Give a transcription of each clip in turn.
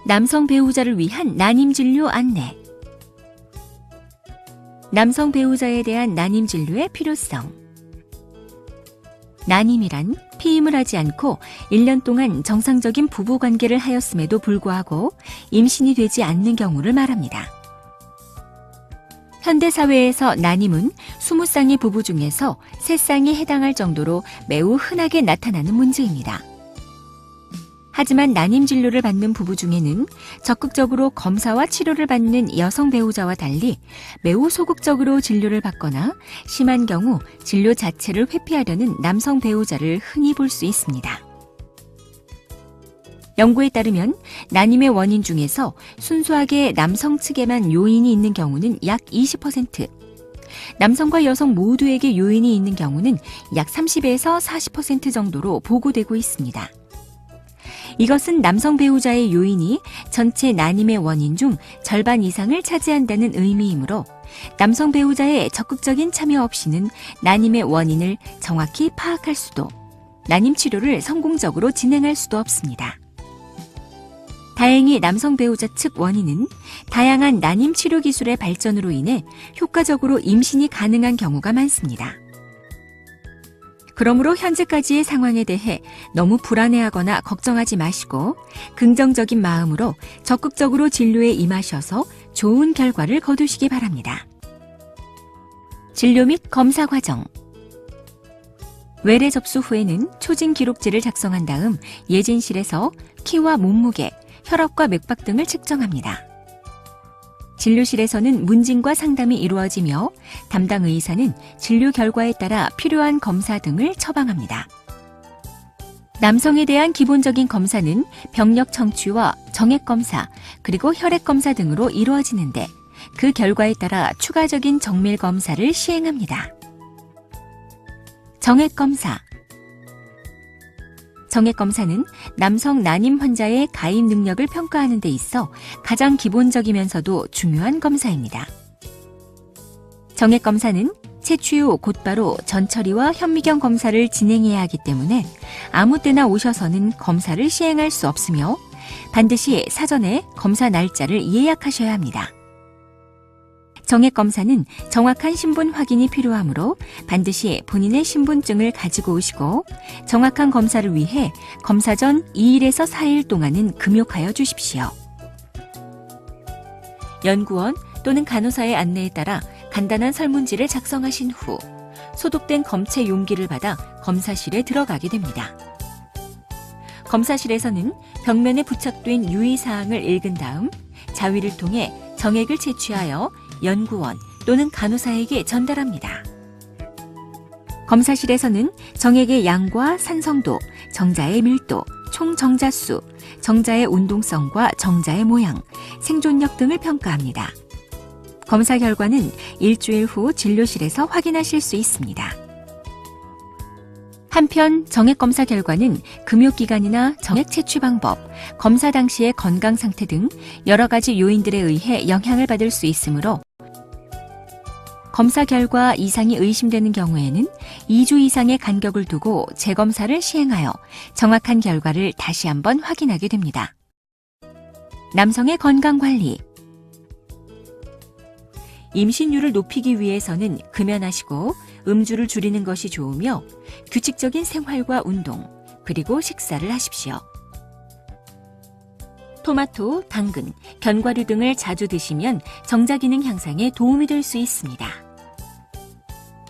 남성 배우자를 위한 난임 진료 안내. 남성 배우자에 대한 난임 진료의 필요성. 난임이란 피임을 하지 않고 1년 동안 정상적인 부부 관계를 하였음에도 불구하고 임신이 되지 않는 경우를 말합니다. 현대사회에서 난임은 20쌍의 부부 중에서 3쌍이 해당할 정도로 매우 흔하게 나타나는 문제입니다. 하지만 난임 진료를 받는 부부 중에는 적극적으로 검사와 치료를 받는 여성 배우자와 달리 매우 소극적으로 진료를 받거나 심한 경우 진료 자체를 회피하려는 남성 배우자를 흔히 볼 수 있습니다. 연구에 따르면 난임의 원인 중에서 순수하게 남성 측에만 요인이 있는 경우는 약 20%, 남성과 여성 모두에게 요인이 있는 경우는 약 30에서 40% 정도로 보고되고 있습니다. 이것은 남성 배우자의 요인이 전체 난임의 원인 중 절반 이상을 차지한다는 의미이므로 남성 배우자의 적극적인 참여 없이는 난임의 원인을 정확히 파악할 수도, 난임 치료를 성공적으로 진행할 수도 없습니다. 다행히 남성 배우자 측 원인은 다양한 난임 치료 기술의 발전으로 인해 효과적으로 임신이 가능한 경우가 많습니다. 그러므로 현재까지의 상황에 대해 너무 불안해하거나 걱정하지 마시고 긍정적인 마음으로 적극적으로 진료에 임하셔서 좋은 결과를 거두시기 바랍니다. 진료 및 검사 과정. 외래 접수 후에는 초진 기록지를 작성한 다음 예진실에서 키와 몸무게, 혈압과 맥박 등을 측정합니다. 진료실에서는 문진과 상담이 이루어지며 담당 의사는 진료 결과에 따라 필요한 검사 등을 처방합니다. 남성에 대한 기본적인 검사는 병력 청취와 정액 검사, 그리고 혈액 검사 등으로 이루어지는데 그 결과에 따라 추가적인 정밀 검사를 시행합니다. 정액 검사. 정액 검사는 남성 난임 환자의 가입 능력을 평가하는 데 있어 가장 기본적이면서도 중요한 검사입니다. 정액 검사는 채취 후 곧바로 전처리와 현미경 검사를 진행해야 하기 때문에 아무 때나 오셔서는 검사를 시행할 수 없으며 반드시 사전에 검사 날짜를 예약하셔야 합니다. 정액 검사는 정확한 신분 확인이 필요하므로 반드시 본인의 신분증을 가지고 오시고 정확한 검사를 위해 검사 전 2일에서 4일 동안은 금욕하여 주십시오. 연구원 또는 간호사의 안내에 따라 간단한 설문지를 작성하신 후 소독된 검체 용기를 받아 검사실에 들어가게 됩니다. 검사실에서는 벽면에 부착된 유의사항을 읽은 다음 자위를 통해 정액을 채취하여 연구원 또는 간호사에게 전달합니다. 검사실에서는 정액의 양과 산성도, 정자의 밀도, 총 정자수, 정자의 운동성과 정자의 모양, 생존력 등을 평가합니다. 검사 결과는 일주일 후 진료실에서 확인하실 수 있습니다. 한편 정액 검사 결과는 금욕기간이나 정액 채취 방법, 검사 당시의 건강 상태 등 여러 가지 요인들에 의해 영향을 받을 수 있으므로 검사 결과 이상이 의심되는 경우에는 2주 이상의 간격을 두고 재검사를 시행하여 정확한 결과를 다시 한번 확인하게 됩니다. 남성의 건강관리. 임신율을 높이기 위해서는 금연하시고 음주를 줄이는 것이 좋으며 규칙적인 생활과 운동, 그리고 식사를 하십시오. 토마토, 당근, 견과류 등을 자주 드시면 정자 기능 향상에 도움이 될 수 있습니다.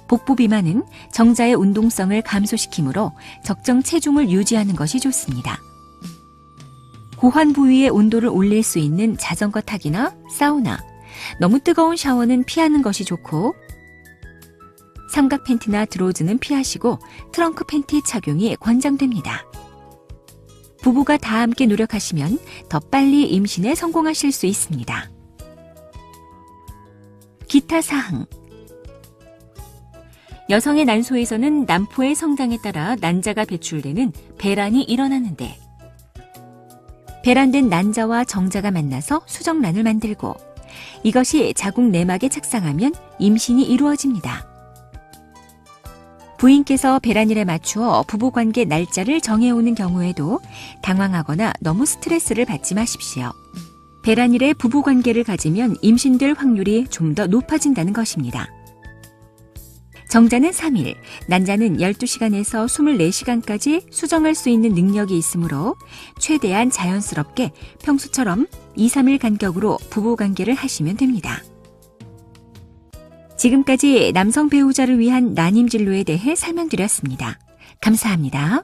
복부 비만은 정자의 운동성을 감소시키므로 적정 체중을 유지하는 것이 좋습니다. 고환 부위의 온도를 올릴 수 있는 자전거 타기나 사우나, 너무 뜨거운 샤워는 피하는 것이 좋고 삼각 팬티나 드로즈는 피하시고 트렁크 팬티 착용이 권장됩니다. 부부가 다 함께 노력하시면 더 빨리 임신에 성공하실 수 있습니다. 기타 사항. 여성의 난소에서는 난포의 성장에 따라 난자가 배출되는 배란이 일어나는데 배란된 난자와 정자가 만나서 수정란을 만들고 이것이 자궁 내막에 착상하면 임신이 이루어집니다. 부인께서 배란일에 맞추어 부부관계 날짜를 정해오는 경우에도 당황하거나 너무 스트레스를 받지 마십시오. 배란일에 부부관계를 가지면 임신될 확률이 좀 더 높아진다는 것입니다. 정자는 3일, 난자는 12시간에서 24시간까지 수정할 수 있는 능력이 있으므로 최대한 자연스럽게 평소처럼 2, 3일 간격으로 부부관계를 하시면 됩니다. 지금까지 남성 배우자를 위한 난임 진로에 대해 설명드렸습니다. 감사합니다.